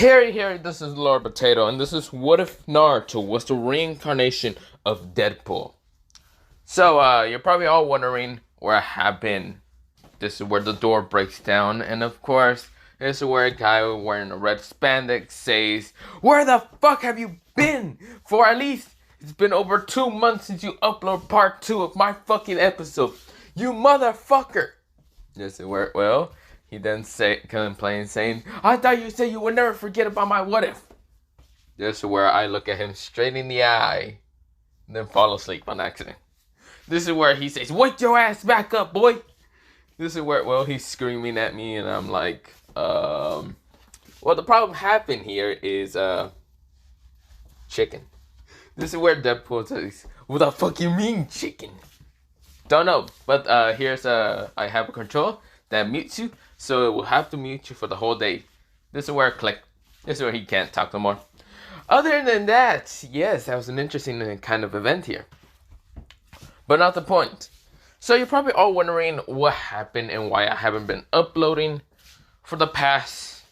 Harry, this is Lord Potato, and this is What If Naruto was the reincarnation of Deadpool. So, you're probably all wondering where I have been. This is where the door breaks down, and of course, this is where a guy wearing a red spandex says, "Where the fuck have you been? For at least it's been over 2 months since you upload part 2 of my fucking episode. You motherfucker!" This is where, well, he then complains saying, "I thought you said you would never forget about my what if." This is where I look at him straight in the eye, and then fall asleep on accident. This is where he says, "Wake your ass back up, boy." This is where, well, he's screaming at me, and I'm like, well, the problem happened here is, chicken. This is where Deadpool says, "What the fuck you mean, chicken?" Don't know, but, here's, I have a control that mutes you, so it will have to mute you for the whole day. This is where I click. This is where he can't talk no more. Other than that, yes, that was an interesting kind of event here. But not the point. So you're probably all wondering what happened and why I haven't been uploading for the past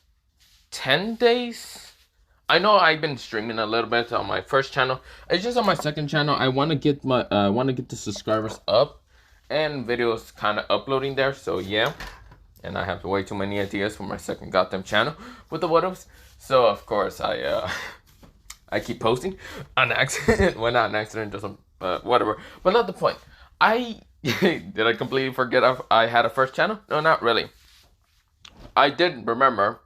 10 days. I know I've been streaming a little bit on my first channel. It's just on my second channel. I want to get the subscribers up and videos kind of uploading there. So yeah, and I have way too many ideas for my second goddamn channel with the what-ifs. So of course I keep posting on accident. Well, not an accident, just whatever. But not the point. Did I completely forget I had a first channel? No, not really. I did remember.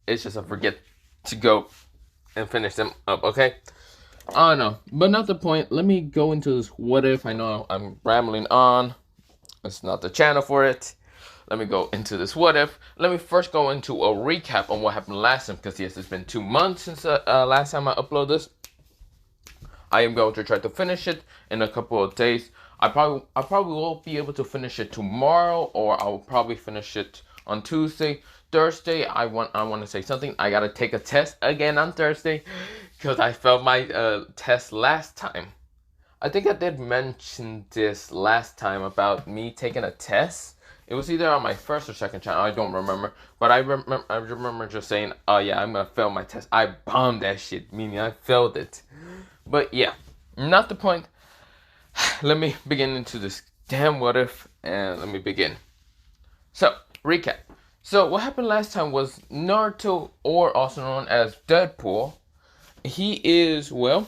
It's just I forget to go and finish them up, okay? I don't know, but not the point. Let me go into this what if. I know I'm rambling on. It's not the channel for it. Let me go into this what if. Let me first go into a recap on what happened last time, because yes, it's been 2 months since last time I uploaded this. I am going to try to finish it in a couple of days. I probably won't be able to finish it tomorrow, or I will probably finish it on Tuesday. Thursday, I want to say something. I gotta take a test again on Thursday, because I failed my test last time. I think I did mention this last time about me taking a test. It was either on my first or second channel. I don't remember, but I remember just saying, "Oh yeah, I'm gonna fail my test." I bombed that shit, meaning I failed it. But yeah, not the point. Let me begin into this damn what if, and let me begin. So, recap. So, what happened last time was Naruto, or also known as Deadpool, he is, well,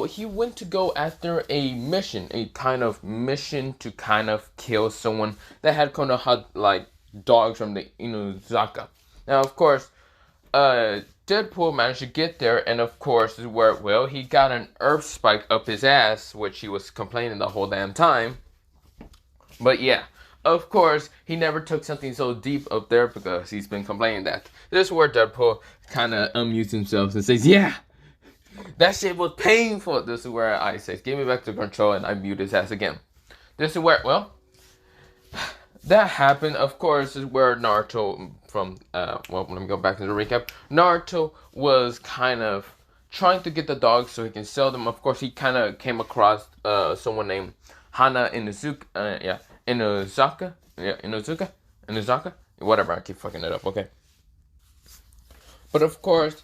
he went to go after a mission, a kind of mission to kind of kill someone that had kind of had, like, dogs from the Inuzaka. Now, of course, Deadpool managed to get there, and of course, is where, well, he got an earth spike up his ass, which he was complaining the whole damn time. But yeah, of course, he never took something so deep up there because he's been complaining that. This is where Deadpool kind of amused himself and says, "Yeah, that shit was painful." This is where I say, "Give me back the control," and I mute his ass again. This is where, well, that happened. Of course, is where Naruto well, let me go back to the recap. Naruto was kind of trying to get the dogs so he can sell them. Of course, he kind of came across someone named Hana Inuzaka, whatever, I keep fucking it up, okay? But of course,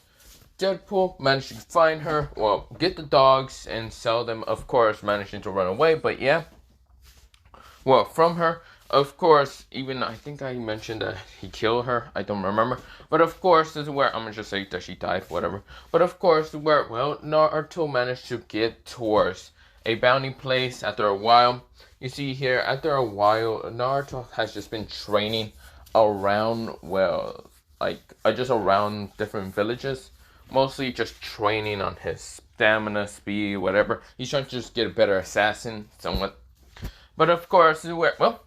Deadpool managed to find her, well, get the dogs and sell them, of course, managing to run away, but yeah. Well, from her, of course, even I think I mentioned that he killed her. I don't remember. But of course, this is where I'm going to just say that she died, whatever. But of course, where, well, Naruto managed to get towards a bounty place after a while. You see here, after a while, Naruto has just been training around, well, like, just around different villages. Mostly just training on his stamina, speed, whatever. He's trying to just get a better assassin, somewhat. But of course, where, well,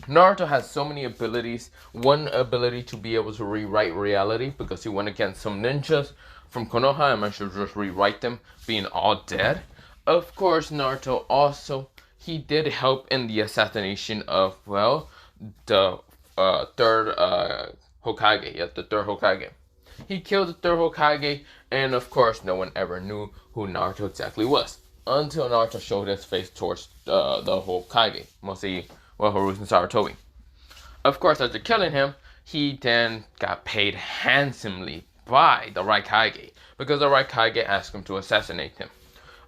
Naruto has so many abilities. One ability to be able to rewrite reality, because he went against some ninjas from Konoha and managed to just rewrite them, being all dead. Of course, Naruto also, he did help in the assassination of, well, the third Hokage. Yeah, the third Hokage. He killed the third Hokage, and of course, no one ever knew who Naruto exactly was, until Naruto showed his face towards the Hokage, mostly, well, Hiruzen Sarutobi. Of course, after killing him, he then got paid handsomely by the Raikage because the Raikage asked him to assassinate him.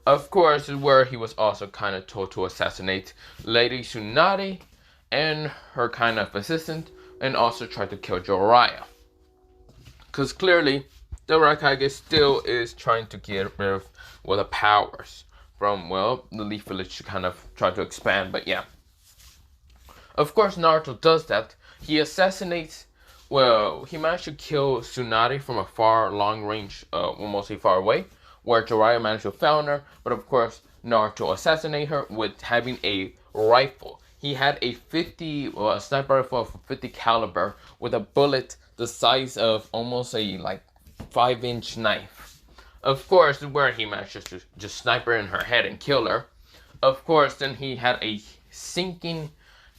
Of course, is where he was also kind of told to assassinate Lady Tsunade and her kind of assistant, and also try to kill Jiraiya. Because clearly, the Raikage still is trying to get rid of the powers from, the Leaf Village to kind of try to expand, but yeah. Of course, Naruto does that. He assassinates, he managed to kill Tsunade from a long range, mostly far away, where Jiraiya managed to found her, but of course, Naruto assassinated her with having a rifle. He had a sniper rifle of 50 caliber with a bullet the size of almost a 5-inch knife. Of course, where he managed to just snipe her in her head and kill her. Of course, then he had a sinking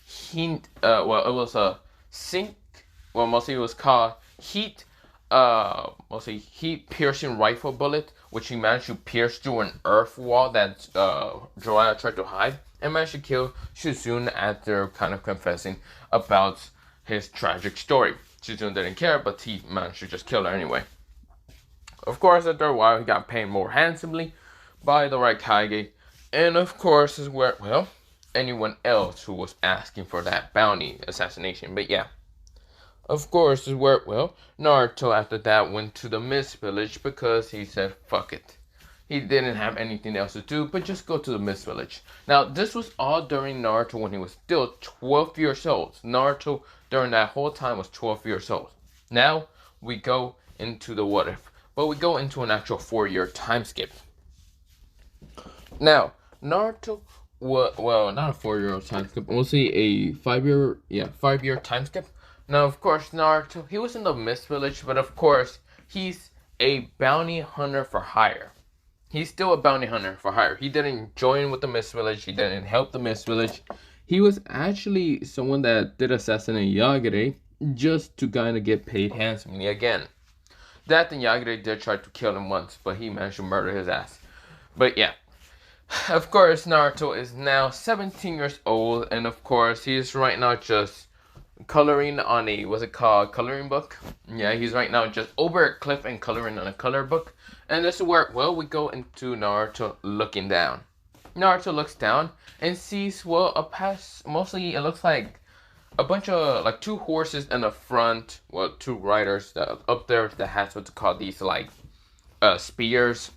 hint. It was a sink. Mostly it was called mostly heat piercing rifle bullet, which he managed to pierce through an earth wall that Jiraiya tried to hide, and managed to kill Shizune after kind of confessing about his tragic story. Shizune didn't care, but he managed to just kill her anyway. Of course, after a while, he got paid more handsomely by the Raikage, and of course is where, anyone else who was asking for that bounty assassination. But yeah, of course is where, Naruto after that went to the Mist Village because he said, fuck it. He didn't have anything else to do, but just go to the Mist Village. Now, this was all during Naruto when he was still 12 years old. Naruto, during that whole time, was 12 years old. Now, we go into the what if. But we go into an actual 4-year time skip. Now, Naruto, not a 4-year time skip, mostly a 5-year time skip. Now, of course, Naruto, he was in the Mist Village, but of course, he's a bounty hunter for hire. He's still a bounty hunter for hire. He didn't join with the Mist Village. He didn't help the Mist Village. He was actually someone that did assassinate Yagure just to kind of get paid handsomely again. That and Yagure did try to kill him once, but he managed to murder his ass. But yeah. Of course, Naruto is now 17 years old, and of course, he is right now just coloring on a, coloring book? Yeah, he's right now just over a cliff and coloring on a color book. And this is where, we go into Naruto looking down. Naruto looks down and sees, mostly it looks like a bunch of, 2 horses in the front, 2 riders that up there that has what's called these, spears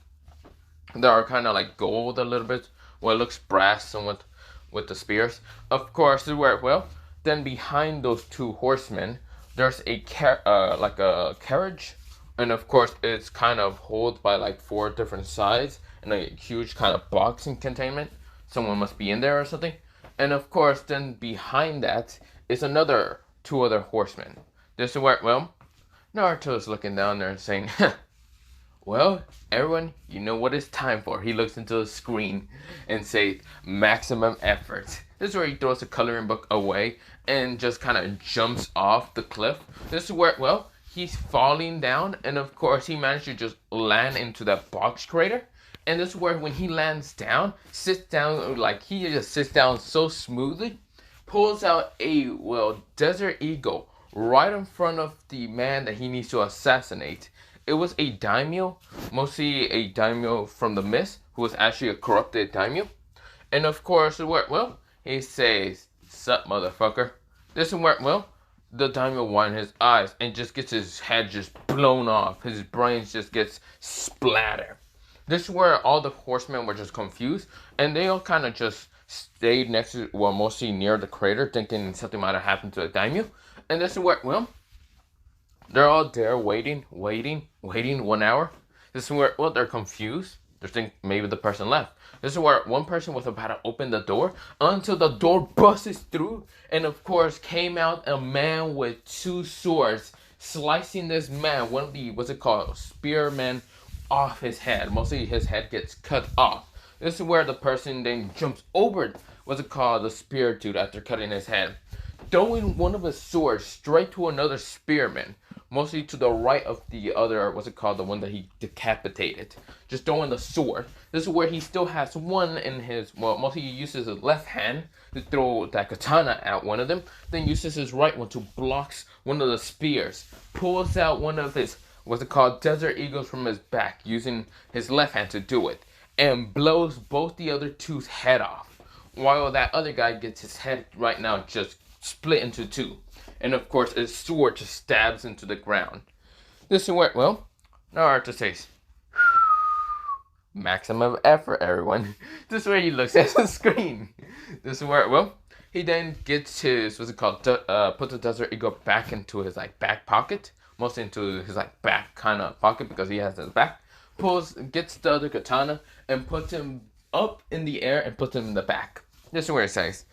that are kind of gold a little bit. It looks brass somewhat with the spears. Of course, this is where, then behind those 2 horsemen, there's a carriage, and of course it's kind of held by 4 different sides and a huge kind of boxing containment. Someone must be in there or something. And of course, then behind that is 2 other horsemen. This is where, Naruto is looking down there and saying, everyone, you know what it's time for. He looks into the screen and says, maximum effort. This is where he throws the coloring book away and just kind of jumps off the cliff. This is where, he's falling down, and of course he managed to just land into that box crater. And this is where when he lands down, sits down, he just sits down so smoothly, pulls out a, desert eagle right in front of the man that he needs to assassinate. It was a daimyo, mostly a daimyo from the Mist, who was actually a corrupted daimyo. And of course, he says, "Sup, motherfucker." This is where, the daimyo widens his eyes and just gets his head just blown off. His brains just gets splattered. This is where all the horsemen were just confused, and they all kind of just stayed next to, mostly near the crater, thinking something might have happened to the daimyo. And this is where, they're all there waiting 1 hour. This is where, they're confused. They think maybe the person left. This is where one person was about to open the door until the door busts through, and of course came out a man with 2 swords slicing this man, one of the, spearmen, off his head. Mostly his head gets cut off. This is where the person then jumps over, the spear dude after cutting his head, throwing one of his swords straight to another spearman. mostly to the right of the other, what's it called, the one that he decapitated. Just throwing the sword. This is where he still has one in his, well, mostly he uses his left hand to throw that katana at one of them, then uses his right one to blocks one of the spears, pulls out one of his, what's it called, Desert Eagles from his back, using his left hand to do it, and blows both the other two's head off, while that other guy gets his head right now just split into two. And of course, his sword just stabs into the ground. This is where, well, Naruto says, maximum effort, everyone. This is where he looks at the screen. This is where, well, he then gets his, what's it called, puts the Desert Eagle back into his, like, back pocket. Mostly into his, like, back kind of pocket because he has his back. Gets the other katana and puts him up in the air and puts him in the back. This is where it says,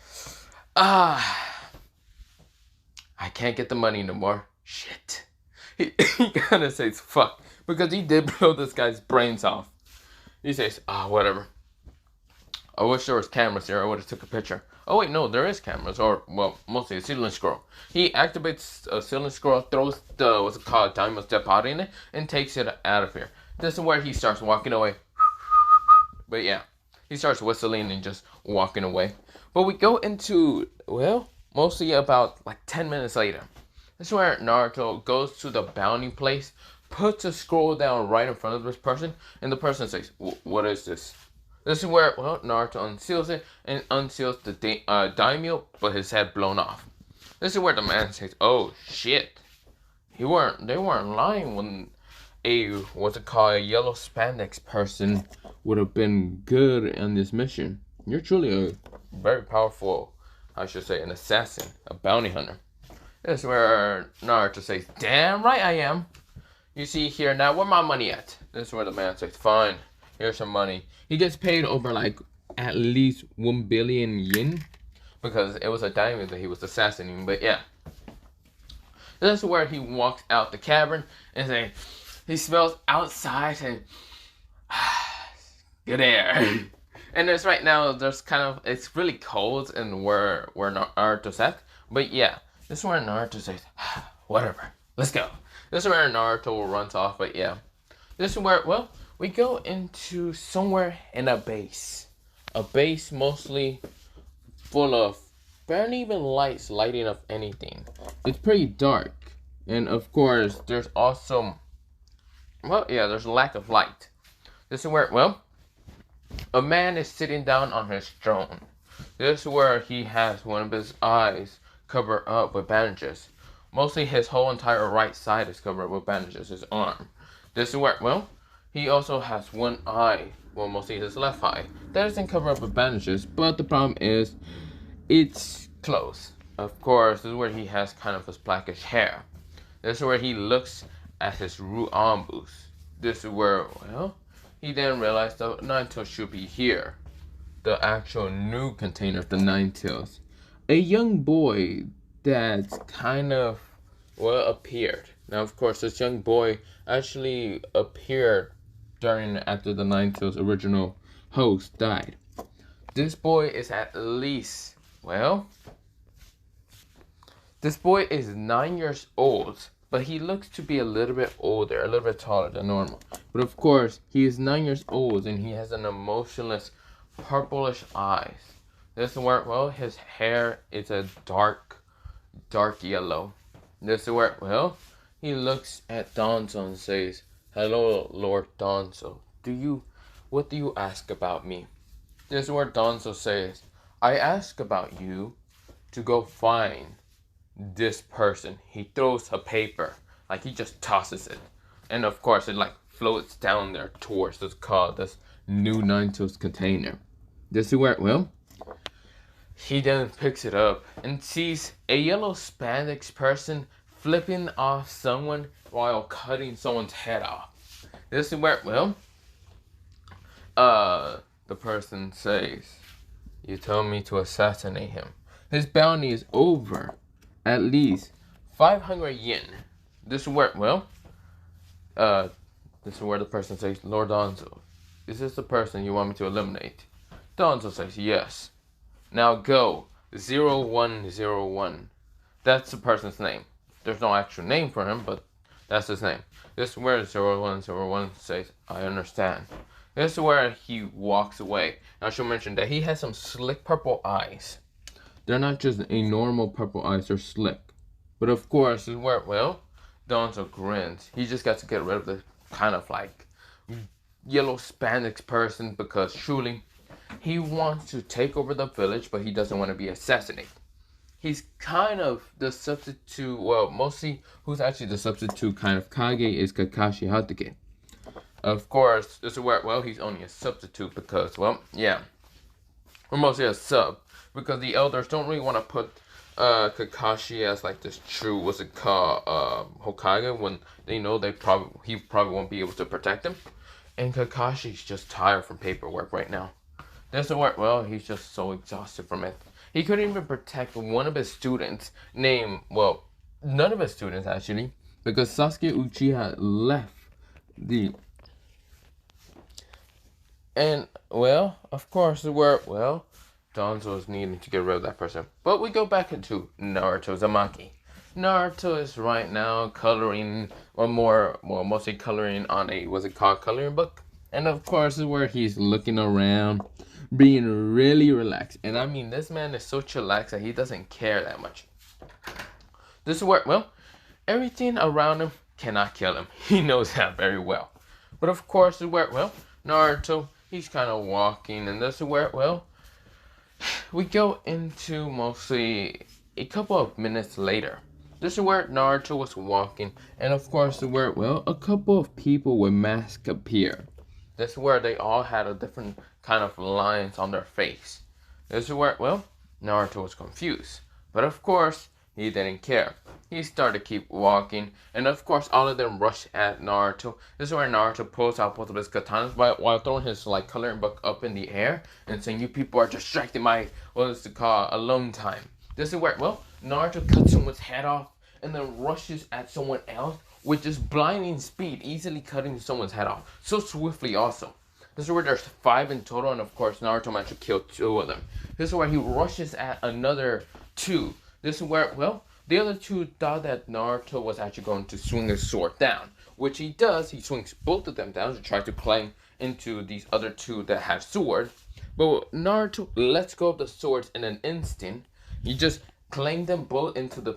I can't get the money no more. Shit. He kind of says, fuck. Because he did blow this guy's brains off. He says, whatever. I wish there was cameras here. I would have took a picture. Oh, wait, no, there is cameras. Or, well, mostly a ceiling scroll. He activates a ceiling scroll, throws the, what's it called, diamond step out in it, and takes it out of here. This is where he starts walking away. But yeah, he starts whistling and just walking away. But we go into, well, mostly about like 10 minutes later. This is where Naruto goes to the bounty place, puts a scroll down right in front of this person, and the person says, what is this? This is where, well, Naruto unseals it and unseals the daimyo, but his head blown off. This is where the man says, oh shit. They weren't lying when a, what's it called, a yellow spandex person would have been good on this mission. You're truly a very powerful, I should say, an assassin, a bounty hunter. This is where Naruto says, damn right I am. You see here, now where my money at? This is where the man says, fine, here's some money. He gets paid over like at least 1 billion yen because it was a diamond that he was assassinating, but yeah. This is where he walks out the cavern and he smells outside and good air. And there's right now, there's kind of, it's really cold and where Naruto's at. But yeah, this is where Naruto says, whatever, let's go. This is where Naruto runs off, but yeah. This is where, well, we go into somewhere in a base. A base mostly full of barely even lights lighting up anything. It's pretty dark. And of course, there's also, well, yeah, there's a lack of light. This is where, well, a man is sitting down on his throne. This is where he has one of his eyes covered up with bandages. Mostly his whole entire right side is covered up with bandages, his arm. This is where, well, he also has one eye, well, mostly his left eye, that isn't covered up with bandages, but the problem is, it's closed. Of course, this is where he has kind of his blackish hair. This is where he looks at his Ruambus. This is where, well, he then realized the Nine Tails should be here. The actual new container of the Nine Tails. A young boy that's kind of, well, appeared. Now, of course, this young boy actually appeared after the Nine Tails original host died. This boy is at least, well, this boy is 9 years old, but he looks to be a little bit older, a little bit taller than normal. But of course, he is 9 years old and he has an emotionless, purplish eyes. This is where, well, his hair is a dark yellow. This is where, well, he looks at Danzo and says, hello, Lord Danzo. What do you ask about me? This is where Danzo says, I ask about you to go find this person. He throws a paper, like he just tosses it. And of course, it like floats down there towards this new Nine Tails container. This is where, well, he then picks it up and sees a yellow spandex person flipping off someone while cutting someone's head off. This is where, well, the person says, you told me to assassinate him. His bounty is over at least 500 yen. This is where, well, this is where the person says, Lord Danzo, is this the person you want me to eliminate? Danzo says, yes. Now go, 0101. That's the person's name. There's no actual name for him, but That's his name. This is where 0101 says, I understand. This is where he walks away. I should mention that he has some slick purple eyes. They're not just a normal purple eyes, they're slick. But of course, this is where, well, Donzo grins. He just got to get rid of the kind of like yellow Spanish person because truly he wants to take over the village, but he doesn't want to be assassinated. He's kind of the substitute, well, mostly who's actually the substitute kind of Kage is Kakashi Hatake. Of course, this is where, well, he's only a substitute because, well, yeah, we're mostly a sub because the elders don't really want to put Kakashi as like this true, what's it called, Hokage when they know he probably won't be able to protect him. And Kakashi's just tired from paperwork right now. This is where, well, he's just so exhausted from it. He couldn't even protect one of his students named, well, none of his students actually, because Sasuke Uchiha left the... And, well, of course, well, Danzo is needing to get rid of that person. But we go back into Naruto Uzumaki. Naruto is right now coloring, or mostly coloring on a, what's it called, coloring book. And of course, is where he's looking around, being really relaxed. And I mean, this man is so chillaxed that he doesn't care that much. This is where, well, everything around him cannot kill him. He knows that very well. But of course, is where, well, Naruto, he's kind of walking. And this is where, well, we go into mostly a couple of minutes later. This is where Naruto was walking. And of course, where, well, a couple of people with masks appear. This is where they all had a different kind of lines on their face. This is where, well, Naruto was confused. But of course, he didn't care. He started to keep walking. And of course, all of them rushed at Naruto. This is where Naruto pulls out both of his katanas while throwing his like coloring book up in the air and saying, you people are distracting my, what is it called, alone time. This is where, well, Naruto cuts someone's head off and then rushes at someone else with just blinding speed, easily cutting someone's head off. So swiftly also. This is where there's 5 in total, and of course Naruto managed to kill 2 of them. This is where he rushes at another 2. This is where, well, the other 2 thought that Naruto was actually going to swing his sword down. Which he does, he swings both of them down to try to climb into these other 2 that have swords. But Naruto lets go of the swords in an instant. He just claimed them both into the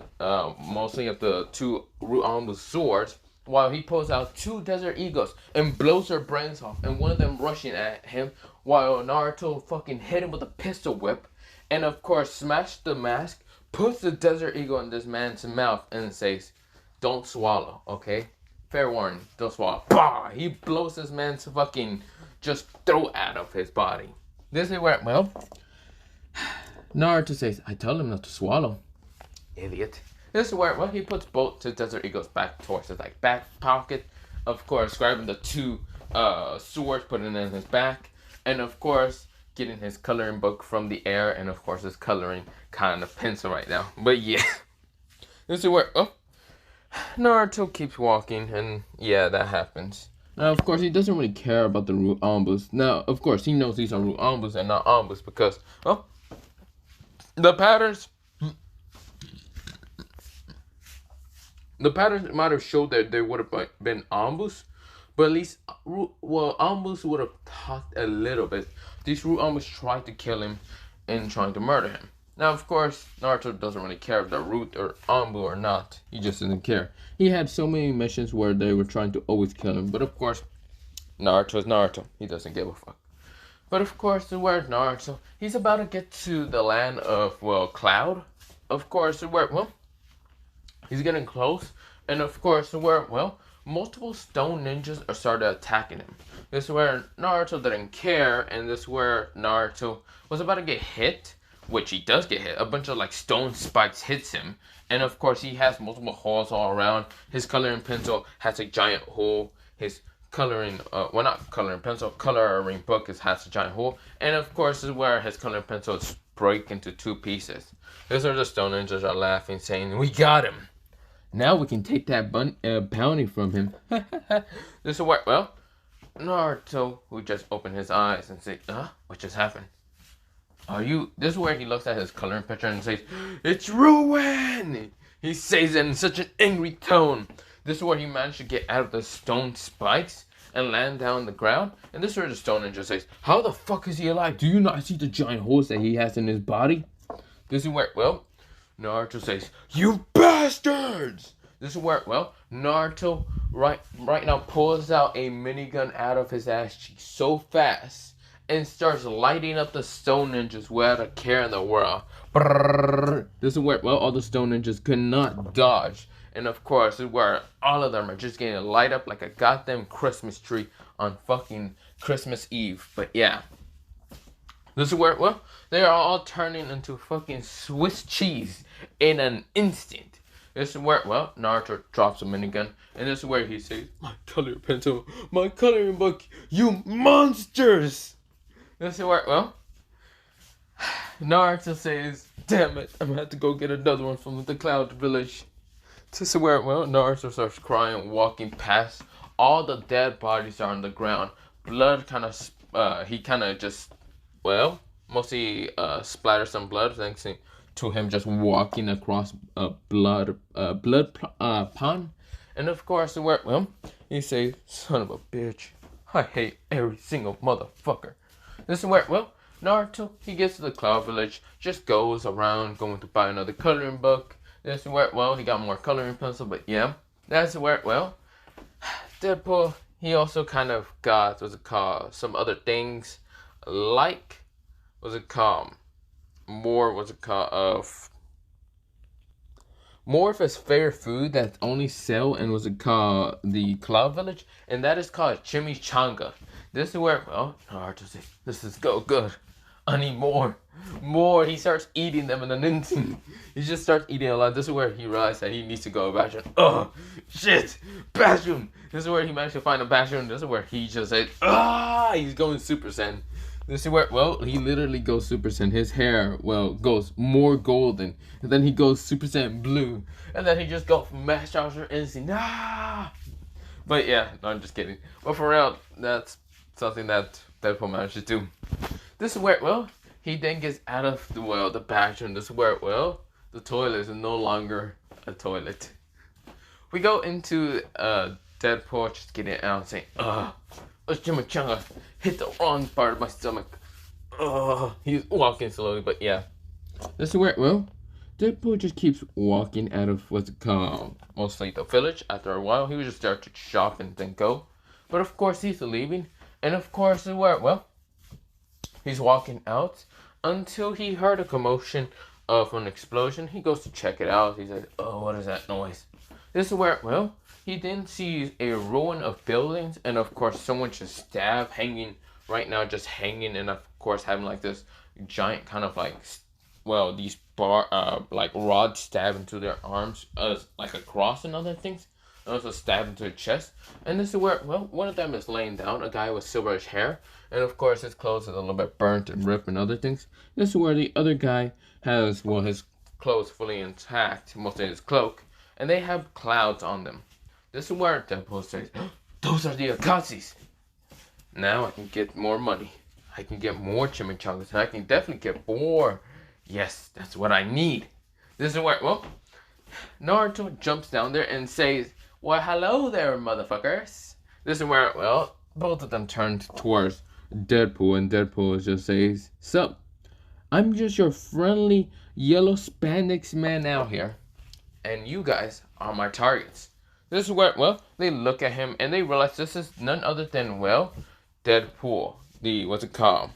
mostly of the 2 Ru'anbu swords, while he pulls out 2 Desert Eagles and blows their brains off, and one of them rushing at him, while Naruto fucking hit him with a pistol whip, and of course smashed the mask, puts the Desert Eagle in this man's mouth, and says, "Don't swallow, okay? Fair warning, don't swallow." Bah! He blows this man's fucking just throat out of his body. This is where, well, Naruto says, "I told him not to swallow, idiot." This is where, well, he puts both his Desert Eagles back towards his like back pocket. Of course, grabbing the 2 swords, putting it in his back, and of course, getting his coloring book from the air, and of course, his coloring kind of pencil right now. But yeah, this is where, oh, Naruto keeps walking, and yeah, that happens. Now, of course, he doesn't really care about the Ru'anbus. Now, of course, he knows these are Ru'anbus and not Anbus because, well, the patterns might have showed that there would have been Anbus, but at least, well, Anbus would have talked a little bit. These Ru'anbus tried to kill him and trying to murder him. Now, of course, Naruto doesn't really care if they're Root or Anbu or not. He just doesn't care. He had so many missions where they were trying to always kill him. But of course, Naruto is Naruto. He doesn't give a fuck. But of course, where Naruto, he's about to get to the land of, well, Cloud. Of course, where, well, he's getting close. And of course, where, well, multiple stone ninjas are started attacking him. This is where Naruto didn't care. And this is where Naruto was about to get hit. Which he does get hit. A bunch of like stone spikes hits him. And of course he has multiple holes all around. His coloring pencil has a giant hole. His coloring, well, not coloring pencil, coloring book has a giant hole. And of course this is where his coloring pencil is break into 2 pieces. These are the stone ninjas are laughing, saying, "We got him. Now we can take that bounty from him." This is where, well, Naruto, who just opened his eyes and said, what just happened? This is where he looks at his coloring picture and says, "It's ruin!" He says it in such an angry tone This is where he managed to get out of the stone spikes and land down on the ground. And this is where the stone ninja says, how the fuck is he alive? Do you not see the giant holes that he has in his body? This is where, well, Naruto says, you bastards! This is where, well, Naruto right now pulls out a minigun out of his ass cheek so fast and starts lighting up the stone ninjas without a care in the world. Brrr. This is where, well, all the stone ninjas could not dodge. And of course, this is where all of them are just getting light up like a goddamn Christmas tree on fucking Christmas Eve. But yeah. This is where, well, they are all turning into fucking Swiss cheese in an instant. This is where, well, Naruto drops a minigun. And this is where he says, my coloring pencil, my coloring book, you monsters! This is where, well, Naruto says, damn it, I'm gonna have to go get another one from the Cloud Village. This is where, well, Naruto starts crying, walking past. All the dead bodies are on the ground. Blood kind of, he kind of just, well, mostly splatters some blood thanks to him just walking across a blood pond. And of course, where, well, he says, son of a bitch, I hate every single motherfucker. This is where, well, Naruto, he gets to the Cloud Village, just goes around going to buy another coloring book. This is where, well, he got more coloring pencil, but yeah. That's where, well, Deadpool, he also kind of got, what's it called, some other things, like, what's it called, more of his favorite food that only sell in, what's it called, the Cloud Village, and that is called chimichanga. This is where, well, Naruto says, this is good. I need more. He starts eating them in an instant. He just starts eating a lot. This is where he realized that he needs to go to bathroom. Oh, shit, bathroom. This is where he managed to find a bathroom. This is where he just said, he's going Super Saiyan. This is where, well, he literally goes Super Saiyan. His hair, well, goes more golden. And then he goes Super Saiyan blue. And then he just goes Master Archer Instinct. But yeah, no, I'm just kidding. But for real, that's something that Deadpool managed to do. This is where, well, he then gets out of the, well, the bathroom. This is where, well, the toilet is no longer a toilet. We go into Deadpool just getting out and saying, chimichanga hit the wrong part of my stomach. He's walking slowly, but yeah. This is where, well, Deadpool just keeps walking out of what's it called, mostly the village. After a while, he would just start to shop and then go. But of course, he's leaving. And of course, this is where, well, he's walking out until he heard a commotion of an explosion. He goes to check it out. He says, what is that noise? This is where, well, he then sees a ruin of buildings. And of course, someone just stabbed, hanging right now, just hanging. And of course, having like this giant kind of like, well, these like rods stabbed into their arms, like a cross and other things. And also stabbed into the chest. And this is where, well, one of them is laying down, a guy with silverish hair. And of course, his clothes is a little bit burnt and ripped and other things. This is where the other guy has, well, his clothes fully intact, mostly his cloak. And they have clouds on them. This is where Deadpool says, those are the Akatsu's. Now I can get more money. I can get more chimichangas. And I can definitely get more. Yes, that's what I need. This is where, well, Naruto jumps down there and says, well, hello there, motherfuckers. This is where, well, both of them turn towards Deadpool, and Deadpool just says, sup, I'm just your friendly yellow spandex man out here, and you guys are my targets. This is where, well, they look at him, and they realize this is none other than, well, Deadpool, the, what's it called?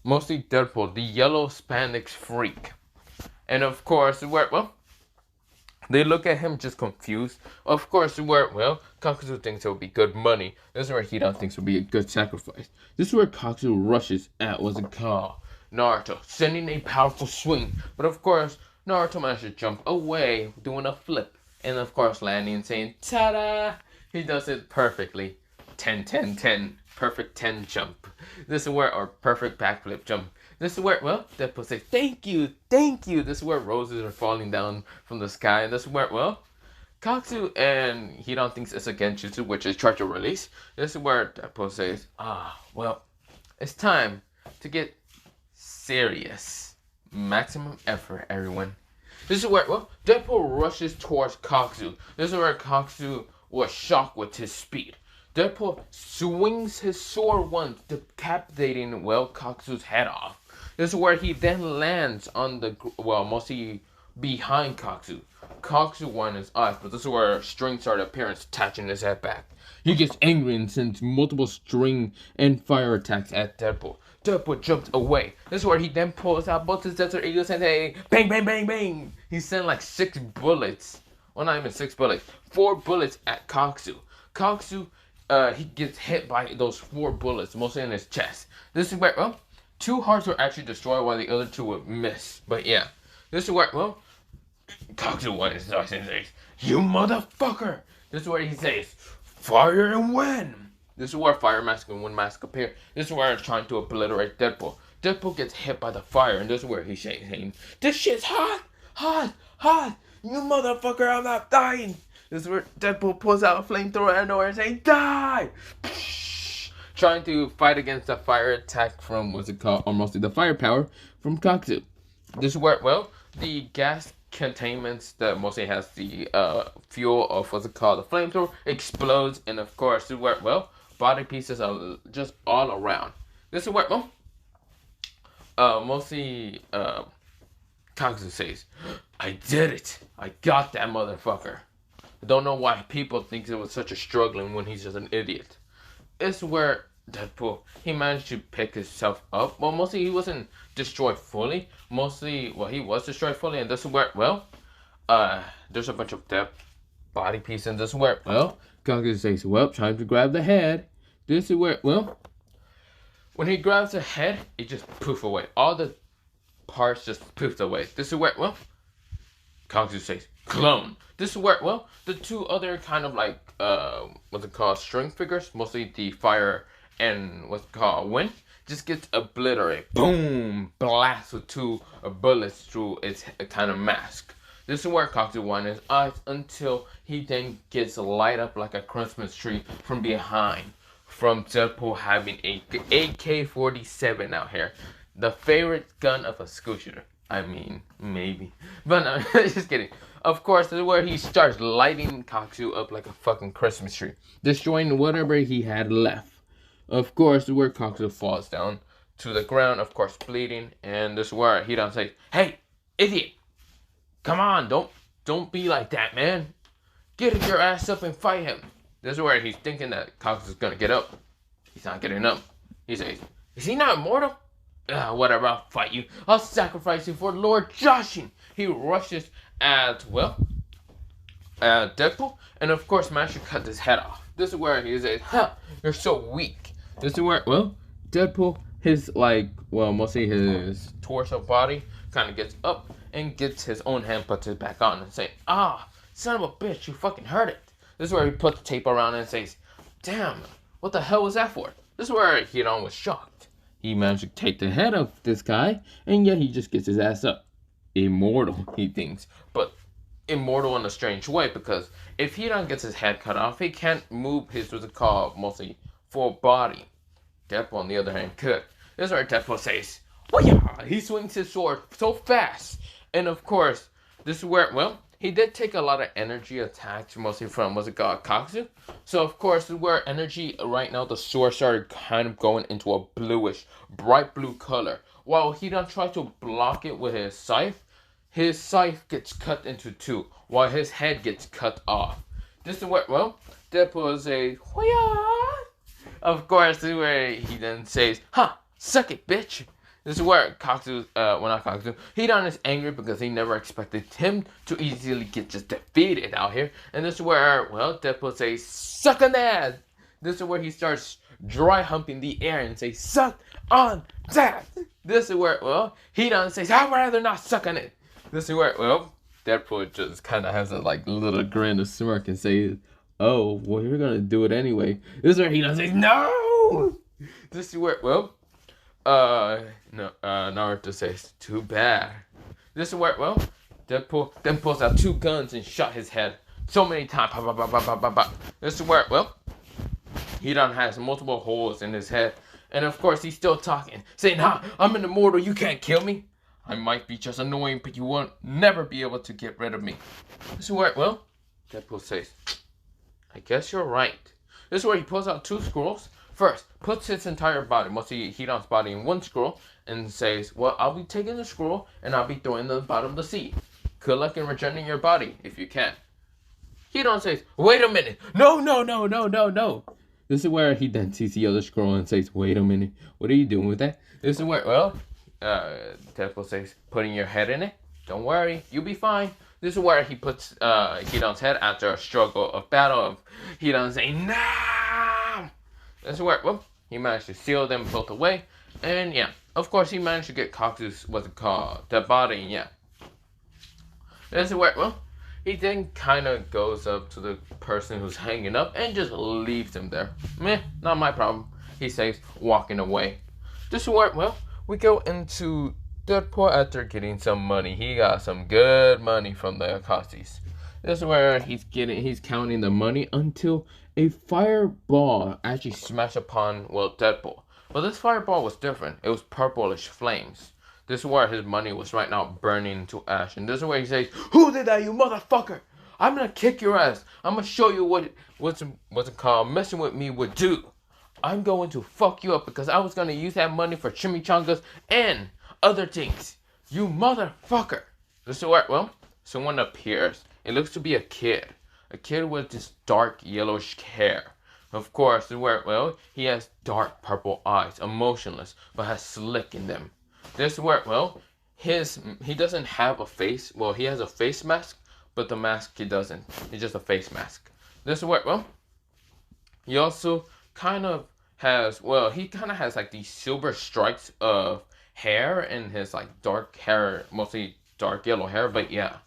Mostly Deadpool, the yellow spandex freak. And of course, where, well, they look at him just confused. Of course, where, well, Kakuzu thinks it would be good money. This is where Hidan thinks it would be a good sacrifice. This is where Kakuzu rushes at, what's it called, Naruto, sending a powerful swing. But of course, Naruto managed to jump away, doing a flip. And of course, landing and saying, ta-da! He does it perfectly. 10, 10, 10. Perfect 10 jump. This is where, or perfect backflip jump. This is where, well, Deadpool says, thank you. This is where roses are falling down from the sky. And this is where, well, Katsu and Hidan thinks it's a Genjutsu, which is charge or release. This is where Deadpool says, well, it's time to get serious. Maximum effort, everyone. This is where, well, Deadpool rushes towards Koksu. This is where Koksu was shocked with his speed. Deadpool swings his sword once, decapitating, well, Koksu's head off. This is where he then lands on the, well, mostly behind Koksu. Koksu won his eyes, but this is where String started appearing, attaching his head back. He gets angry and sends multiple string and fire attacks at Deadpool. Deadpool jumps away. This is where he then pulls out both his Desert Eagles and say, bang, bang, bang, bang. He sent like 6 bullets. Well, not even 6 bullets. 4 bullets at Koksu. Koksu, he gets hit by those 4 bullets, mostly in his chest. This is where, well, 2 hearts were actually destroyed while the other 2 would miss. But yeah, this is where, well, Koksu won his eyes and says, you motherfucker. This is where he says, fire and win. This is where Fire Mask and Wind Mask appear. This is where it's trying to obliterate Deadpool. Deadpool gets hit by the fire, and this is where he's saying, this shit's hot, hot, hot. You motherfucker, I'm not dying. This is where Deadpool pulls out a flamethrower out of nowhere and saying, die. Trying to fight against the fire attack from, what's it called, or mostly the firepower from Koksu. This is where, well, the gas containments that mostly has the fuel of, what's it called, the flamethrower, explodes, and of course, this is where, well, body pieces are just all around. This is where, well, mostly, Koksu says, I did it. I got that motherfucker. I don't know why people think it was such a struggling when he's just an idiot. It's where Deadpool, he managed to pick himself up. Well, mostly he wasn't destroyed fully. Mostly, well, he was destroyed fully, and this is where, well, there's a bunch of dead body pieces, and this is where, well, Koksu says, well, time to grab the head. This is where, well, when he grabs the head, it just poof away. All the parts just poofed away. This is where, well, Koksu says, clone. This is where, well, the 2 other kind of like, what's it called, string figures, mostly the fire and what's it called, wind, just gets obliterated. Boom! Blast with 2 bullets through its kind of mask. This is where Koksu won his eyes until he then gets light up like a Christmas tree from behind. From Deadpool having a AK-47 out here. The favorite gun of a school shooter. I mean, maybe. But no, just kidding. Of course, this is where he starts lighting Koksu up like a fucking Christmas tree. Destroying whatever he had left. Of course, this is where Koksu falls down to the ground, of course, bleeding. And this is where he don't say, hey, idiot. Come on, don't be like that, man. Get your ass up and fight him. This is where he's thinking that Koksu's gonna get up. He's not getting up. He says, is he not immortal? Whatever, I'll fight you. I'll sacrifice you for Lord Joshin. He rushes at, well, Deadpool. And of course, managed to cut his head off. This is where he says, huh, you're so weak. This is where, well, Deadpool, his, like, well, mostly his torso body kind of gets up and gets his own hand, puts it back on and say, ah, son of a bitch, you fucking hurt it. This is where he puts the tape around and says, damn, what the hell was that for? This is where Hiron was shocked. He managed to take the head of this guy, and yet he just gets his ass up. Immortal, he thinks. But immortal in a strange way, because if Hiron gets his head cut off, he can't move his, what's it called, mostly full body. Deadpool, on the other hand, could. This is where Deadpool says, oh yeah, he swings his sword so fast. And of course, this is where, well, he did take a lot of energy attacks, mostly from, what's it called, Koksu. So, of course, this is where energy, right now, the sword started kind of going into a bluish, bright blue color. While he done tried to block it with his scythe gets cut into 2, while his head gets cut off. This is where, well, Deadpool says, Hoo-yah! Of course, this is where he then says, ha, suck it, bitch. This is where Koksu, well, not Koksu, Hiron is angry because he never expected him to easily get just defeated out here. And this is where, well, Deadpool says, suck on that. This is where he starts dry humping the air and says, suck on that. This is where, well, Hiron says, I'd rather not suck on it. This is where, well, Deadpool just kind of has a, like, little grin of smirk and says, oh, well, you're going to do it anyway. This is where Hiron says, no. This is where, well, Naruto says, too bad. This is where, well, Deadpool then pulls out 2 guns and shot his head so many times. Bah, bah, bah, bah, bah, bah, bah. This is where, well, Hiron has multiple holes in his head. And of course, he's still talking, saying, ha, I'm an immortal, you can't kill me. I might be just annoying, but you won't never be able to get rid of me. This is where, well, Deadpool says, I guess you're right. This is where he pulls out 2 scrolls. First, puts his entire body, mostly Hedon's body, in 1 scroll, and says, well, I'll be taking the scroll, and I'll be throwing it in the bottom of the sea. Good luck in regenerating your body, if you can. Hedon says, wait a minute. No. This is where he then sees the other scroll and says, wait a minute. What are you doing with that? This is where, well, Deadpool says, putting your head in it. Don't worry, you'll be fine. This is where he puts Hedon's head after a struggle of battle of Hedon saying, no! This is where, well, he managed to seal them both away. And yeah, of course, he managed to get Cactus, what's it called, the body, yeah. This is where, well, he then kind of goes up to the person who's hanging up and just leaves him there. Meh, not my problem, he says, walking away. This is where, well, we go into Deadpool after getting some money. He got some good money from the Akatsis. This is where he's counting the money until a fireball actually smashed upon, well, Deadpool. But this fireball was different. It was purplish flames. This is where his money was right now burning to ash. And this is where he says, who did that, you motherfucker? I'm gonna kick your ass. I'm gonna show you what's it called, messing with me would do. I'm going to fuck you up because I was gonna use that money for chimichangas and other things. You motherfucker. This is where, well, someone appears. It looks to be a kid. A kid with this dark yellowish hair. Of course, this is where, well, he has dark purple eyes, emotionless, but has slick in them. This is where, well, he doesn't have a face. Well, he has a face mask, but the mask he doesn't. It's just a face mask. This is where, well, he also kind of has, well, he kind of has like these silver stripes of hair in his like dark hair, mostly dark yellow hair, but yeah.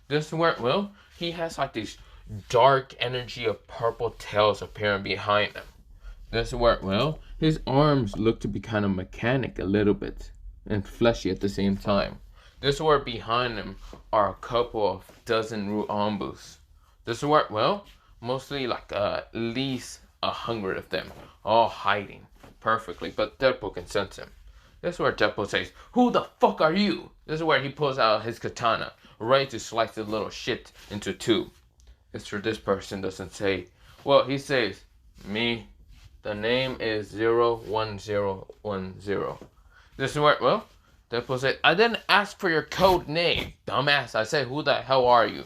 This is where, well, he has like these dark energy of purple tails appearing behind him. This is where, well, his arms look to be kind of mechanic a little bit. And fleshy at the same time. This is where behind him are a couple of dozen Ruambus. This is where, well, mostly like at least 100 of them, all hiding perfectly, but Deadpool can sense him. This is where Deadpool says, who the fuck are you? This is where he pulls out his katana, ready to slice the little shit into 2. It's for this person doesn't say, well, he says, me, the name is 01010. This is where, well, Deadpool said, I didn't ask for your code name, dumbass. I said, who the hell are you?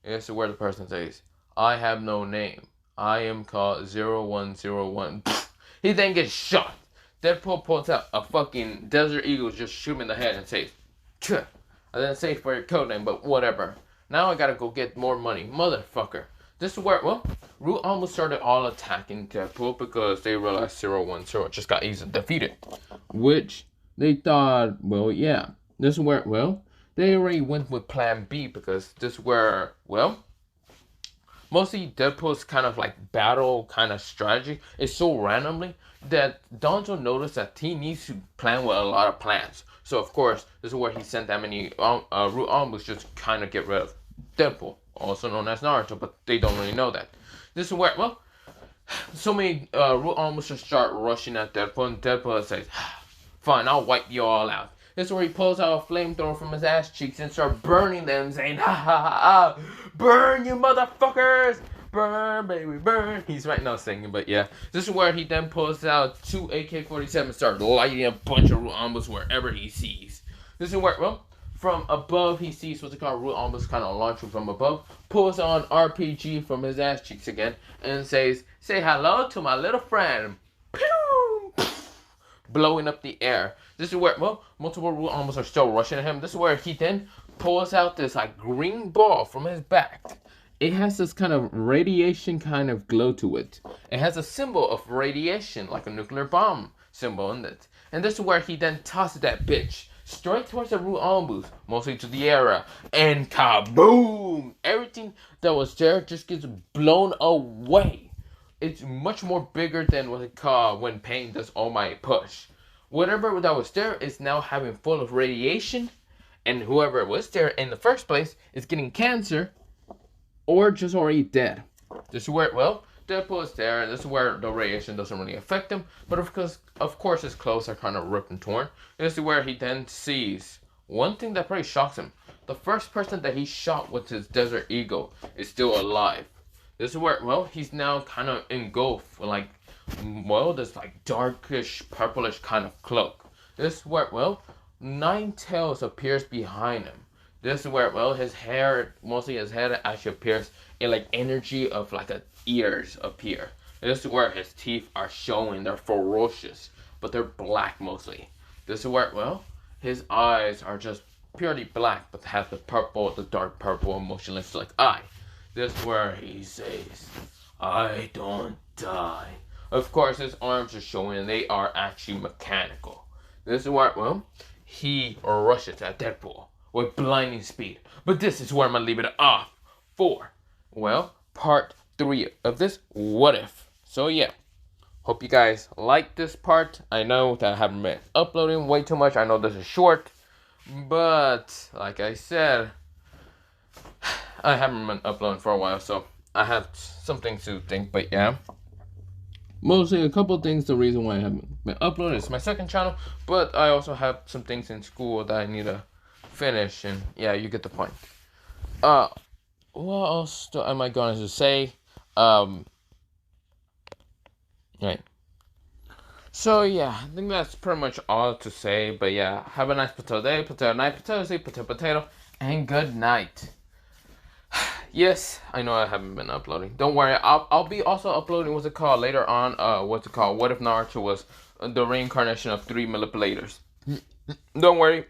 This is where the person says, I have no name. I am called 0101. He then gets shot. Deadpool pulls out a fucking Desert Eagle, just shoot him in the head and says, I didn't say for your code name, but whatever. Now I gotta go get more money, motherfucker. This is where, well, Root almost started all attacking Deadpool because they realized 010 just got easily defeated. Which they thought, well, yeah. This is where, well, they already went with plan B because this is where, well, mostly Deadpool's kind of like battle kind of strategy is so randomly that Donzo noticed that he needs to plan with a lot of plans. So, of course, this is where he sent that many Root Almost just kind of get rid of Deadpool, also known as Naruto, but they don't really know that. This is where, well, so many Root Almost just start rushing at Deadpool, and Deadpool says, fine, I'll wipe you all out. This is where he pulls out a flamethrower from his ass cheeks and starts burning them, saying, ha ha ha, burn you motherfuckers, burn baby, burn. He's right now singing, but yeah. This is where he then pulls out 2 AK-47 and starts lighting a bunch of Root Almost wherever he sees. This is where, well, from above he sees what's it called, Root Almost kind of launching from above, pulls on RPG from his ass cheeks again, and says, say hello to my little friend. Pew! Blowing up the air. This is where, well, multiple Root Almost are still rushing at him. This is where he then pulls out this like green ball from his back. It has this kind of radiation kind of glow to it. It has a symbol of radiation, like a nuclear bomb symbol in it. And this is where he then tosses that bitch straight towards the Root Almost, mostly to the area. And kaboom! Everything that was there just gets blown away. It's much more bigger than what it called when Pain does All Might push. Whatever that was there is now having full of radiation, and whoever was there in the first place is getting cancer or just already dead. This is where, well, Deadpool is there, and this is where the radiation doesn't really affect him, but of course his clothes are kind of ripped and torn. This is where he then sees one thing that probably shocks him: the first person that he shot with his Desert Eagle is still alive. This is where, well, he's now kind of engulfed with like, well, this like darkish, purplish kind of cloak. This is where, well, Nine Tails appears behind him. This is where, well, his hair, mostly his head, actually appears in like energy of like a ears appear. This is where his teeth are showing. They're ferocious, but they're black mostly. This is where, well, his eyes are just purely black, but have the purple, the dark purple, emotionless like eye. This is where he says, "I don't die." Of course, his arms are showing, and they are actually mechanical. This is where, well, he rushes at Deadpool with blinding speed. But this is where I'm gonna leave it off for, well, part 3 of this What If. So yeah, hope you guys like this part. I know that I haven't been uploading way too much. I know this is short, but like I said, I haven't been uploading for a while, so I have some things to think. But yeah, mostly a couple things. The reason why I haven't been uploading is my second channel, but I also have some things in school that I need to finish, and yeah, you get the point. What else am I going to say? Right. So yeah, I think that's pretty much all to say. But yeah, have a nice potato day, potato night, potato day, potato, and good night. Yes, I know I haven't been uploading. Don't worry, I'll be also uploading what's it called later on. What's it called? What if Naruto was the reincarnation of 3 manipulators? Don't worry.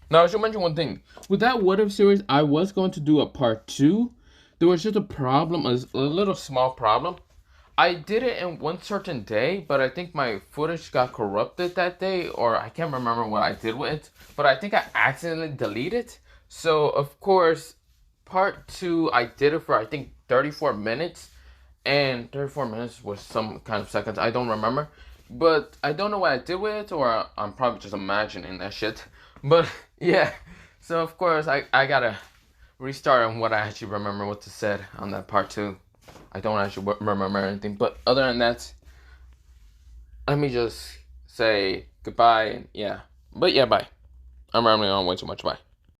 Now I should mention one thing. With that What If series, I was going to do a part 2. There was just a problem, a little small problem. I did it in one certain day, but I think my footage got corrupted that day, or I can't remember what I did with it. But I think I accidentally deleted it. So of course, part 2, I did it for I think 34 minutes, and 34 minutes was some kind of seconds. I don't remember, but I don't know what I did with it, or I'm probably just imagining that shit. But yeah, so of course I gotta restart on what I actually remember what to said on that part 2. I don't actually remember anything, but other than that, let me just say goodbye, and yeah. But yeah, bye. I'm rambling on way too much. Bye.